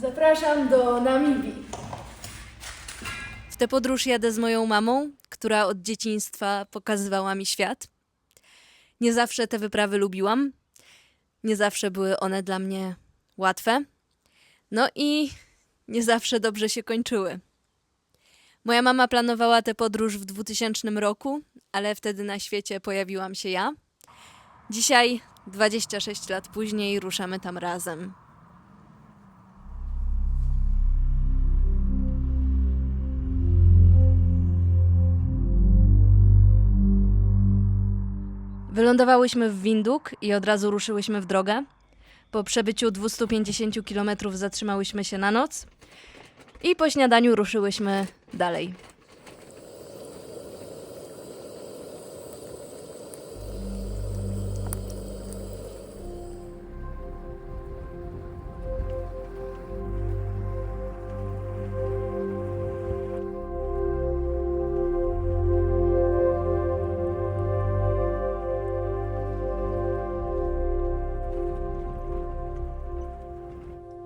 Zapraszam do Namibii. W tę podróż jadę z moją mamą, która od dzieciństwa pokazywała mi świat. Nie zawsze te wyprawy lubiłam. Nie zawsze były one dla mnie łatwe. No i nie zawsze dobrze się kończyły. Moja mama planowała tę podróż w 2000 roku, ale wtedy na świecie pojawiłam się ja. Dzisiaj, 26 lat później, ruszamy tam razem. Wylądowałyśmy w Windhoek i od razu ruszyłyśmy w drogę. Po przebyciu 250 km zatrzymałyśmy się na noc i po śniadaniu ruszyłyśmy dalej.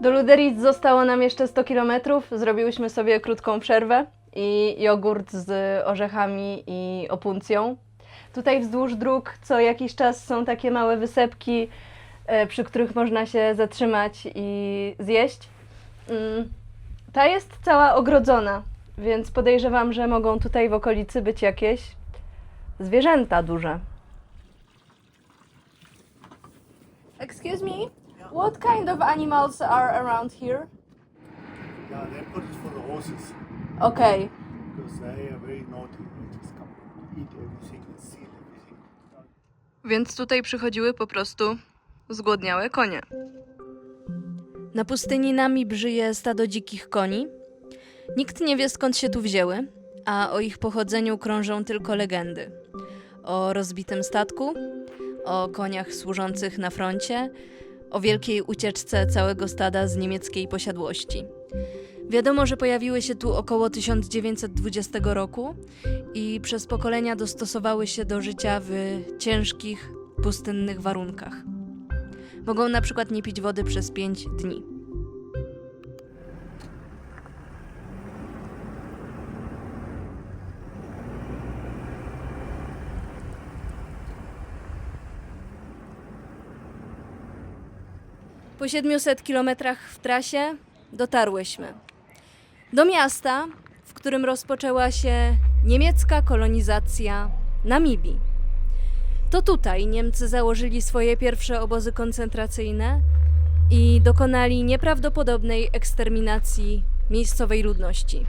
Do Lüderitz zostało nam jeszcze 100 km. Zrobiłyśmy sobie krótką przerwę i jogurt z orzechami i opuncją. Tutaj wzdłuż dróg co jakiś czas są takie małe wysepki, przy których można się zatrzymać i zjeść. Ta jest cała ogrodzona, więc podejrzewam, że mogą tutaj w okolicy być jakieś zwierzęta duże. Excuse me? What kind of animals are around here? Yeah, leopard is for the horses Okay. because they are very naughty. They just come and eat everything and steal everything. Więc tutaj przychodziły po prostu zgłodniałe konie. Na pustyni Namib żyje stado dzikich koni. Nikt nie wie, skąd się tu wzięły, a o ich pochodzeniu krążą tylko legendy. O rozbitym statku, o koniach służących na froncie, o wielkiej ucieczce całego stada z niemieckiej posiadłości. Wiadomo, że pojawiły się tu około 1920 roku i przez pokolenia dostosowały się do życia w ciężkich, pustynnych warunkach. Mogą na przykład nie pić wody przez 5 dni. Po 700 kilometrach w trasie dotarłyśmy do miasta, w którym rozpoczęła się niemiecka kolonizacja Namibii. To tutaj Niemcy założyli swoje pierwsze obozy koncentracyjne i dokonali nieprawdopodobnej eksterminacji miejscowej ludności.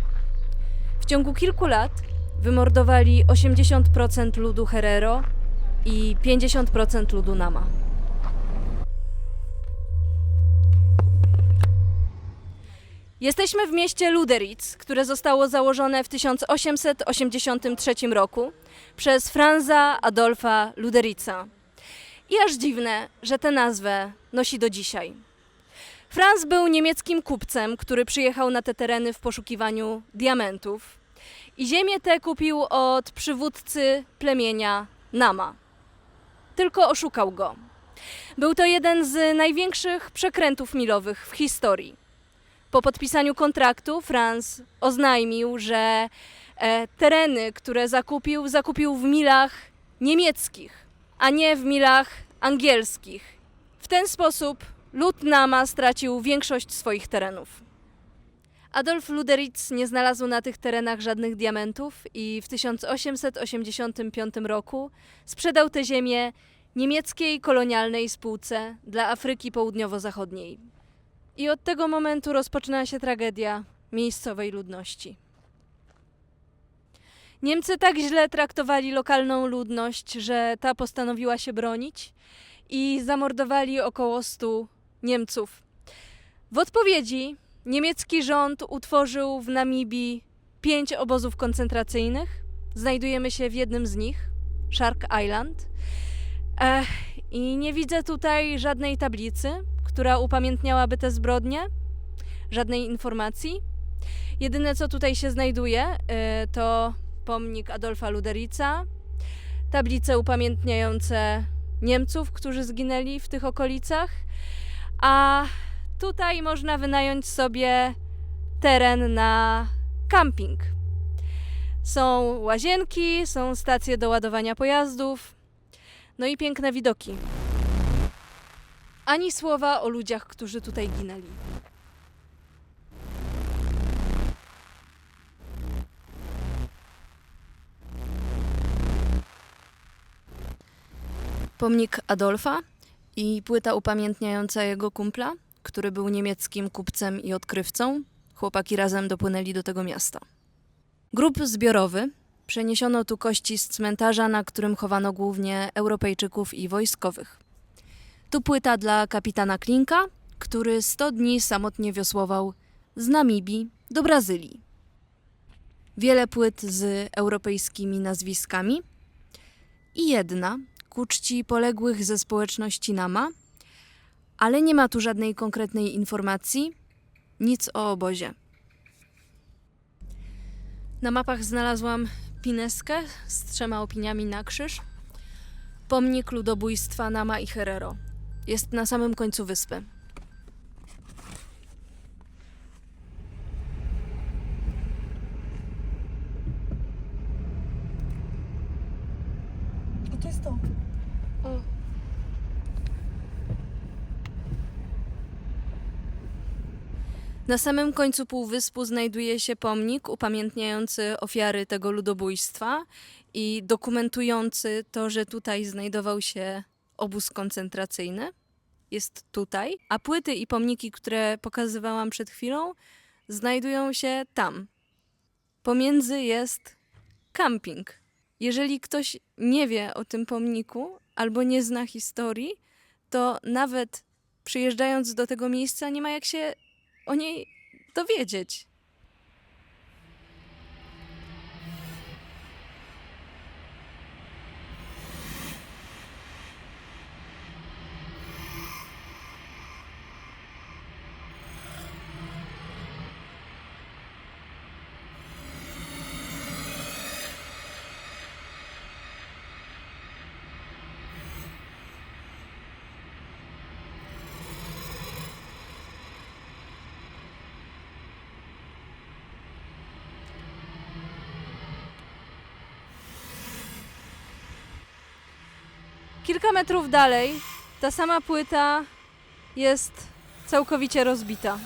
W ciągu kilku lat wymordowali 80% ludu Herero i 50% ludu Nama. Jesteśmy w mieście Lüderitz, które zostało założone w 1883 roku przez Franza Adolfa Lüderitza. I aż dziwne, że tę nazwę nosi do dzisiaj. Franz był niemieckim kupcem, który przyjechał na te tereny w poszukiwaniu diamentów i ziemię tę kupił od przywódcy plemienia Nama. Tylko oszukał go. Był to jeden z największych przekrętów milowych w historii. Po podpisaniu kontraktu Franz oznajmił, że tereny, które zakupił w milach niemieckich, a nie w milach angielskich. W ten sposób lud Nama stracił większość swoich terenów. Adolf Lüderitz nie znalazł na tych terenach żadnych diamentów i w 1885 roku sprzedał tę ziemię niemieckiej kolonialnej spółce dla Afryki Południowo-Zachodniej. I od tego momentu rozpoczyna się tragedia miejscowej ludności. Niemcy tak źle traktowali lokalną ludność, że ta postanowiła się bronić i zamordowali około 100 Niemców. W odpowiedzi niemiecki rząd utworzył w Namibii 5 obozów koncentracyjnych. Znajdujemy się w jednym z nich, Shark Island. I nie widzę tutaj żadnej tablicy, która upamiętniałaby te zbrodnie, żadnej informacji. Jedyne, co tutaj się znajduje, to pomnik Adolfa Lüderitza, tablice upamiętniające Niemców, którzy zginęli w tych okolicach, a tutaj można wynająć sobie teren na camping. Są łazienki, są stacje do ładowania pojazdów, no i piękne widoki. Ani słowa o ludziach, którzy tutaj ginęli. Pomnik Adolfa i płyta upamiętniająca jego kumpla, który był niemieckim kupcem i odkrywcą. Chłopaki razem dopłynęli do tego miasta. Grób zbiorowy. Przeniesiono tu kości z cmentarza, na którym chowano głównie Europejczyków i wojskowych. Tu płyta dla kapitana Klinka, który 100 dni samotnie wiosłował z Namibii do Brazylii. Wiele płyt z europejskimi nazwiskami i jedna ku czci poległych ze społeczności Nama, ale nie ma tu żadnej konkretnej informacji, nic o obozie. Na mapach znalazłam pineskę z 3 opiniami na krzyż. Pomnik ludobójstwa Nama i Herero. Jest na samym końcu wyspy. A to jest to. Na samym końcu półwyspu znajduje się pomnik upamiętniający ofiary tego ludobójstwa i dokumentujący to, że tutaj znajdował się obóz koncentracyjny. Jest tutaj, a płyty i pomniki, które pokazywałam przed chwilą, znajdują się tam. Pomiędzy jest camping. Jeżeli ktoś nie wie o tym pomniku albo nie zna historii, to nawet przyjeżdżając do tego miejsca nie ma jak się o niej dowiedzieć. Kilka metrów dalej ta sama płyta jest całkowicie rozbita.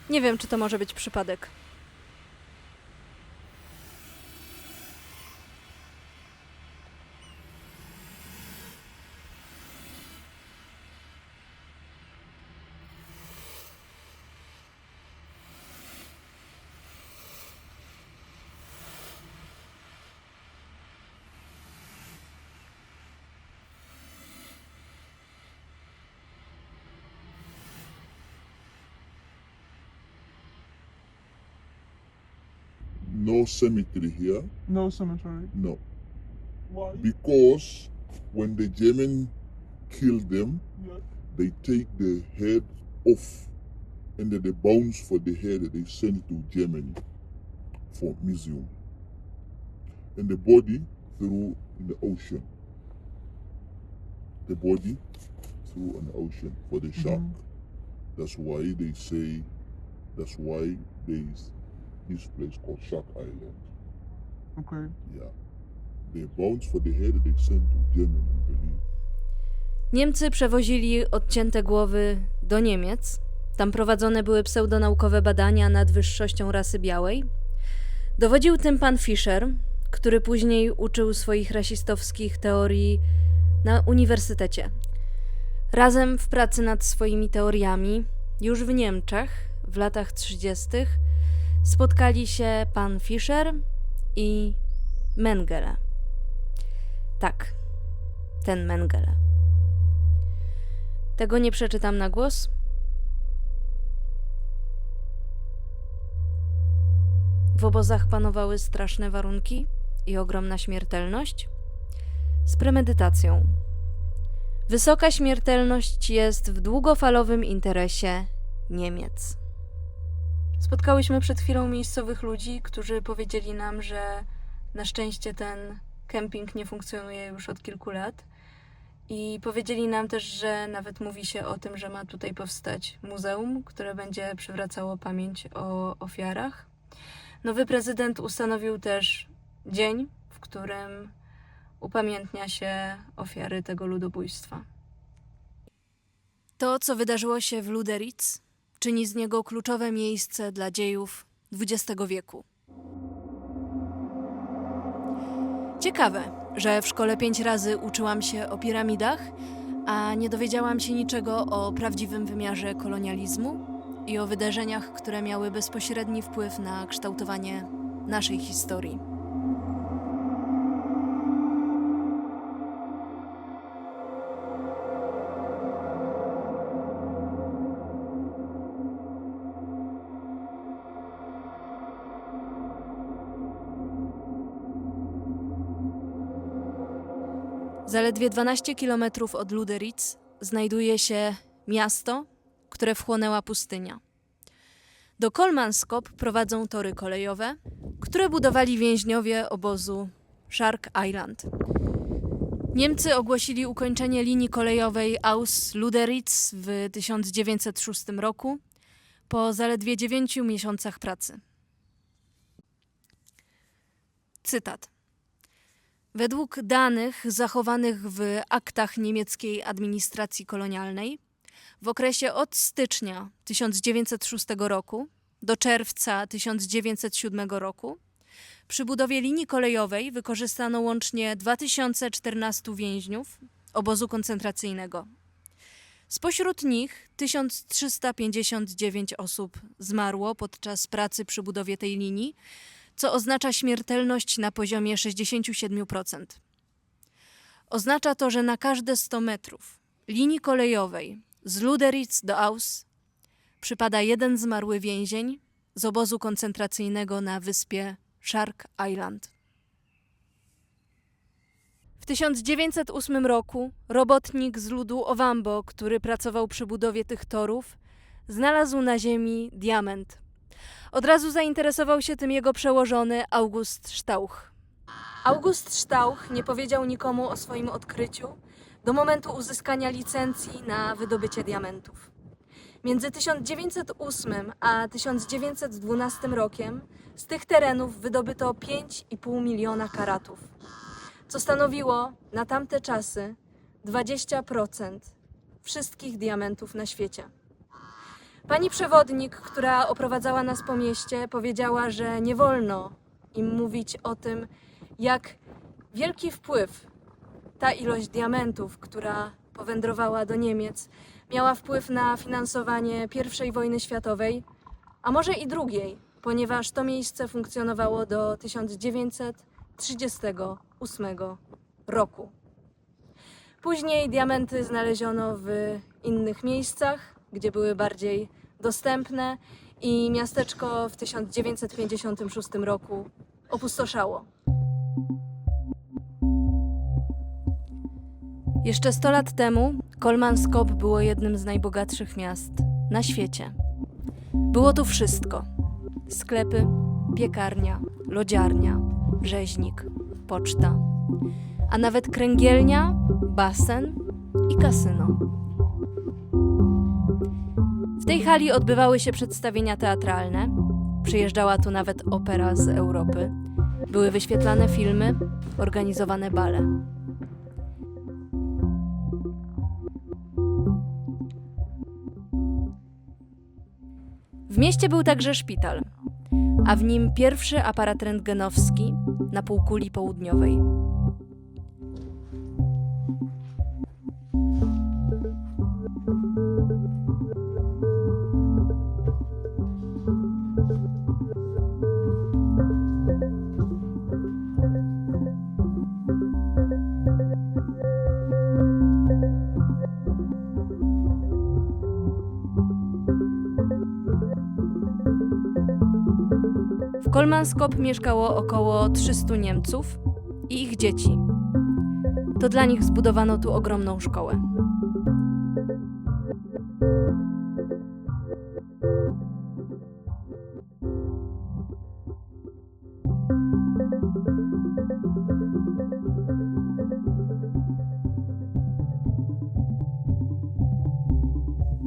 Nie wiem, czy to może być przypadek. No cemetery here. No cemetery. No. Why? Because when the German kill them, Yeah. they take the head off and then the bones for the head they send it to Germany for museum. And the body threw in the ocean. The body threw in the ocean for the shark. That's why they say, that's why there's this place called Shark Island. Okay. Yeah. The bones for the head they sent to Germany, I believe. Niemcy przewozili odcięte głowy do Niemiec. Tam prowadzone były pseudonaukowe badania nad wyższością rasy białej. Dowodził tym pan Fischer, który później uczył swoich rasistowskich teorii na uniwersytecie. Razem w pracy nad swoimi teoriami, już w Niemczech, w latach 30., spotkali się pan Fischer i Mengele. Tak, ten Mengele. Tego nie przeczytam na głos. W obozach panowały straszne warunki i ogromna śmiertelność. Z premedytacją. Wysoka śmiertelność jest w długofalowym interesie Niemiec. Spotkałyśmy przed chwilą miejscowych ludzi, którzy powiedzieli nam, że na szczęście ten kemping nie funkcjonuje już od kilku lat I powiedzieli nam też, że nawet mówi się o tym, że ma tutaj powstać muzeum, które będzie przywracało pamięć o ofiarach. Nowy prezydent ustanowił też dzień, w którym upamiętnia się ofiary tego ludobójstwa. To, co wydarzyło się w Luderitz, czyni z niego kluczowe miejsce dla dziejów XX wieku. Ciekawe, że w szkole 5 razy uczyłam się o piramidach, a nie dowiedziałam się niczego o prawdziwym wymiarze kolonializmu i o wydarzeniach, które miały bezpośredni wpływ na kształtowanie naszej historii. Zaledwie 12 kilometrów od Luderitz znajduje się miasto, które wchłonęła pustynia. Do Kolmanskop prowadzą tory kolejowe, które budowali więźniowie obozu Shark Island. Niemcy ogłosili ukończenie linii kolejowej Aus-Luderitz w 1906 roku po zaledwie 9 miesiącach pracy. Cytat. Według danych zachowanych w aktach niemieckiej administracji kolonialnej, w okresie od stycznia 1906 roku do czerwca 1907 roku przy budowie linii kolejowej wykorzystano łącznie 2014 więźniów obozu koncentracyjnego. Spośród nich 1359 osób zmarło podczas pracy przy budowie tej linii, co oznacza śmiertelność na poziomie 67%. Oznacza to, że na każde 100 metrów linii kolejowej z Luderitz do Aus przypada jeden zmarły więzień z obozu koncentracyjnego na wyspie Shark Island. W 1908 roku robotnik z ludu Ovambo, który pracował przy budowie tych torów, znalazł na ziemi diament. Od razu zainteresował się tym jego przełożony August Stauch. August Stauch nie powiedział nikomu o swoim odkryciu do momentu uzyskania licencji na wydobycie diamentów. Między 1908 a 1912 rokiem z tych terenów wydobyto 5,5 miliona karatów, co stanowiło na tamte czasy 20% wszystkich diamentów na świecie. Pani przewodnik, która oprowadzała nas po mieście, powiedziała, że nie wolno im mówić o tym, jak wielki wpływ ta ilość diamentów, która powędrowała do Niemiec, miała wpływ na finansowanie I wojny światowej, a może i II, ponieważ to miejsce funkcjonowało do 1938 roku. Później diamenty znaleziono w innych miejscach, gdzie były bardziej dostępne i miasteczko w 1956 roku opustoszało. Jeszcze 100 lat temu Kolmanskop było jednym z najbogatszych miast na świecie. Było tu wszystko. Sklepy, piekarnia, lodziarnia, rzeźnik, poczta, a nawet kręgielnia, basen i kasyno. W tej hali odbywały się przedstawienia teatralne, przyjeżdżała tu nawet opera z Europy, były wyświetlane filmy, organizowane bale. W mieście był także szpital, a w nim pierwszy aparat rentgenowski na półkuli południowej. W Kolmanskop mieszkało około 300 Niemców i ich dzieci. To dla nich zbudowano tu ogromną szkołę.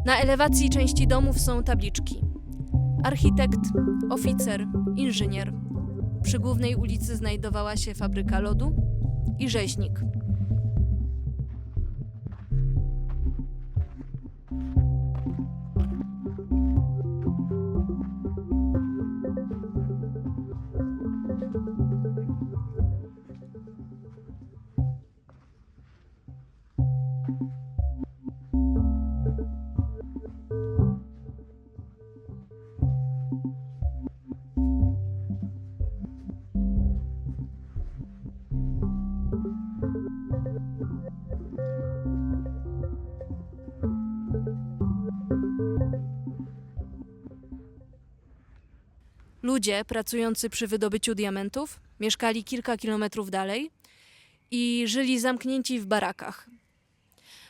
Na elewacji części domów są tabliczki. Architekt, oficer, inżynier. Przy głównej ulicy znajdowała się fabryka lodu i rzeźnik. Ludzie pracujący przy wydobyciu diamentów mieszkali kilka kilometrów dalej i żyli zamknięci w barakach.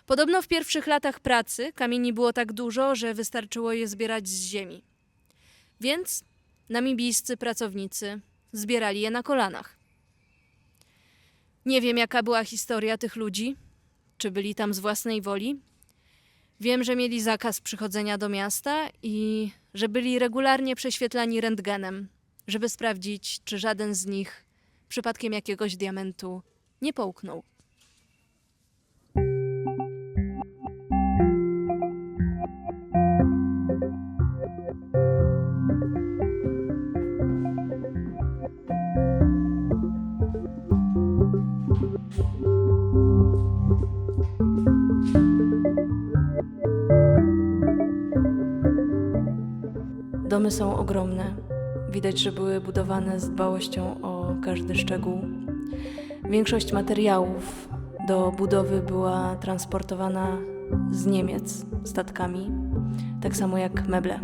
Podobno w pierwszych latach pracy kamieni było tak dużo, że wystarczyło je zbierać z ziemi. Więc namibijscy pracownicy zbierali je na kolanach. Nie wiem, jaka była historia tych ludzi, czy byli tam z własnej woli. Wiem, że mieli zakaz przychodzenia do miasta i że byli regularnie prześwietlani rentgenem, żeby sprawdzić, czy żaden z nich przypadkiem jakiegoś diamentu nie połknął. Domy są ogromne. Widać, że były budowane z dbałością o każdy szczegół. Większość materiałów do budowy była transportowana z Niemiec statkami, tak samo jak meble.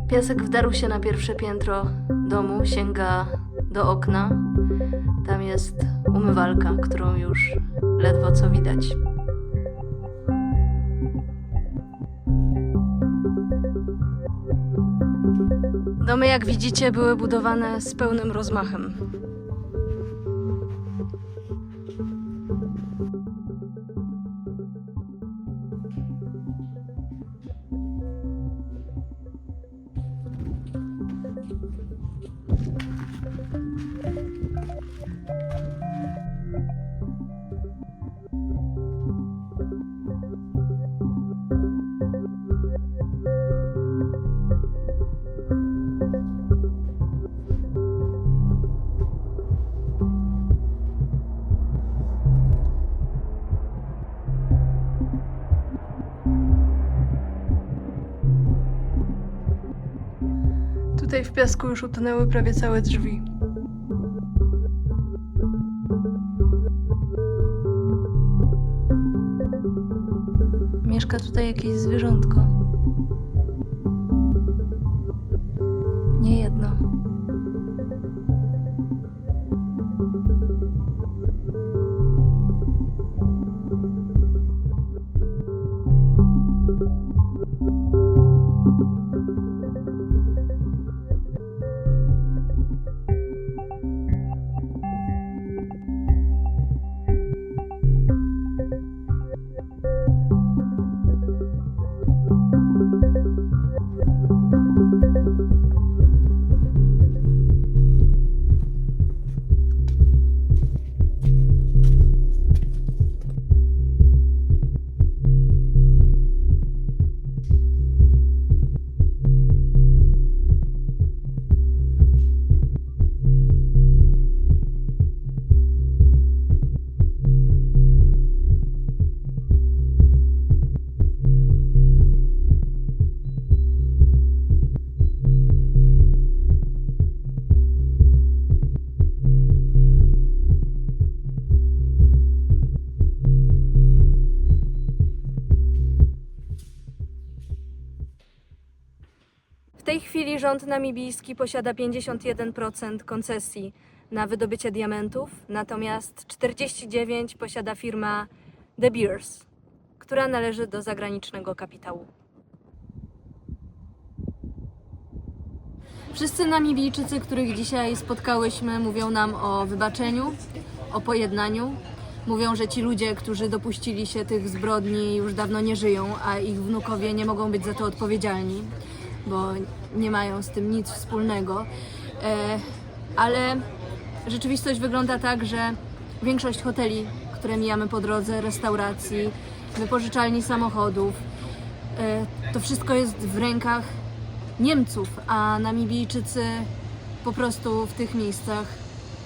Piasek wdarł się na pierwsze piętro domu, sięga do okna. Tam jest umywalka, którą już ledwo co widać. Domy, jak widzicie, były budowane z pełnym rozmachem. Tutaj w piasku już utonęły prawie całe drzwi. mieszka tutaj jakieś zwierzątko. Nie jedno. W tej chwili rząd namibijski posiada 51% koncesji na wydobycie diamentów, natomiast 49% posiada firma De Beers, która należy do zagranicznego kapitału. Wszyscy Namibijczycy, których dzisiaj spotkałyśmy, mówią nam o wybaczeniu, o pojednaniu. Mówią, że ci ludzie, którzy dopuścili się tych zbrodni, już dawno nie żyją, a ich wnukowie nie mogą być za to odpowiedzialni, bo nie mają z tym nic wspólnego. Ale rzeczywistość wygląda tak, że większość hoteli, które mijamy po drodze, restauracji, wypożyczalni samochodów, to wszystko jest w rękach Niemców, a Namibijczycy po prostu w tych miejscach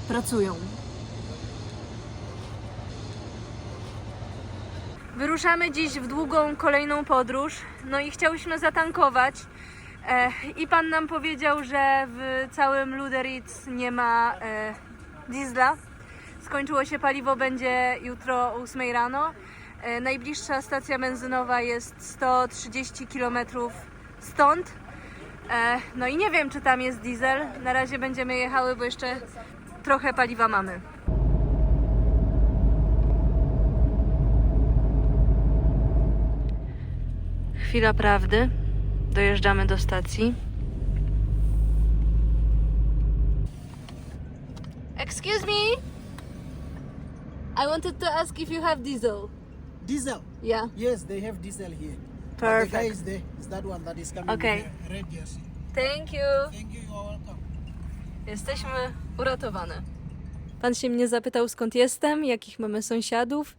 pracują. Wyruszamy dziś w długą kolejną podróż, no i chciałyśmy zatankować. I pan nam powiedział, że w całym Luderitz nie ma diesla. Skończyło się paliwo, będzie jutro o 8 rano. Najbliższa stacja benzynowa jest 130 km stąd. No i nie wiem, czy tam jest diesel. Na razie będziemy jechały, bo jeszcze trochę paliwa mamy. Chwila prawdy. Dojeżdżamy do stacji. Excuse me? I wanted to ask if you have diesel. Diesel? Yeah. Yes, they have diesel here. Perfect. The guy is there. Is that one that is coming Okay. with the red jersey. Thank you. Thank you, you're welcome. Jesteśmy uratowane. Pan się mnie zapytał, skąd jestem, jakich mamy sąsiadów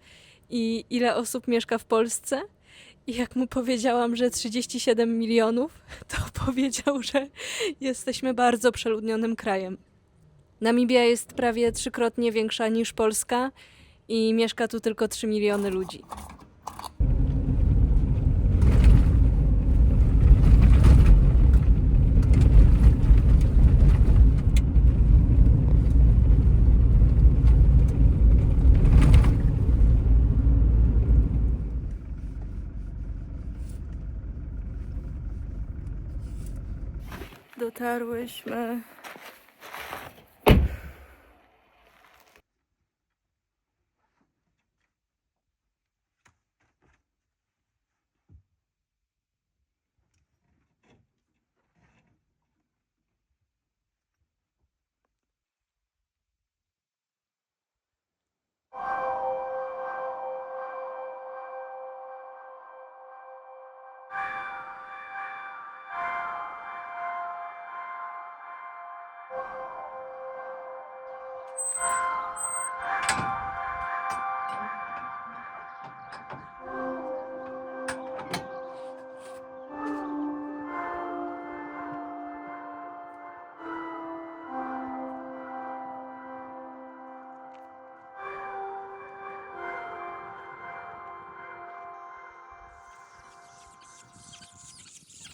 i ile osób mieszka w Polsce. I jak mu powiedziałam, że 37 milionów, to powiedział, że jesteśmy bardzo przeludnionym krajem. Namibia jest prawie 3-krotnie większa niż Polska i mieszka tu tylko 3 miliony ludzi. Dotarłyśmy.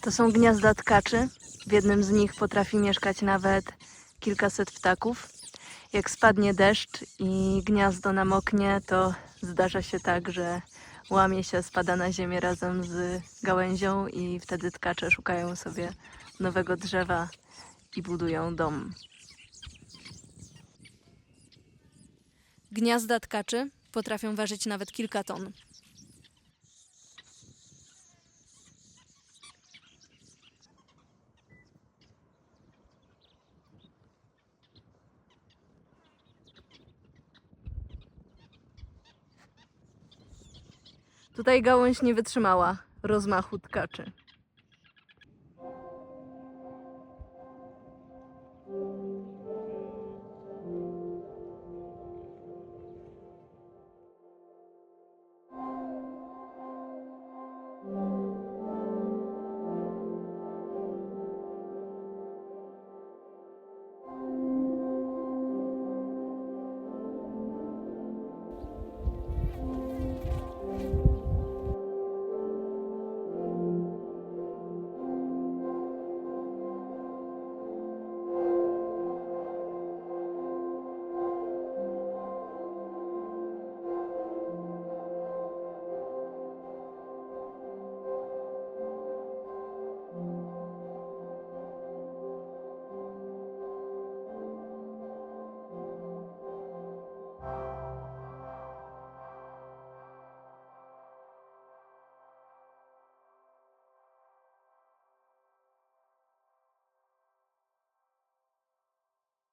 To są gniazda tkaczy. W jednym z nich potrafi mieszkać nawet kilkaset ptaków. Jak spadnie deszcz i gniazdo namoknie, to zdarza się tak, że łamie się, spada na ziemię razem z gałęzią i wtedy tkacze szukają sobie nowego drzewa i budują dom. Gniazda tkaczy potrafią ważyć nawet kilka ton. Tutaj gałąź nie wytrzymała rozmachu tkaczy.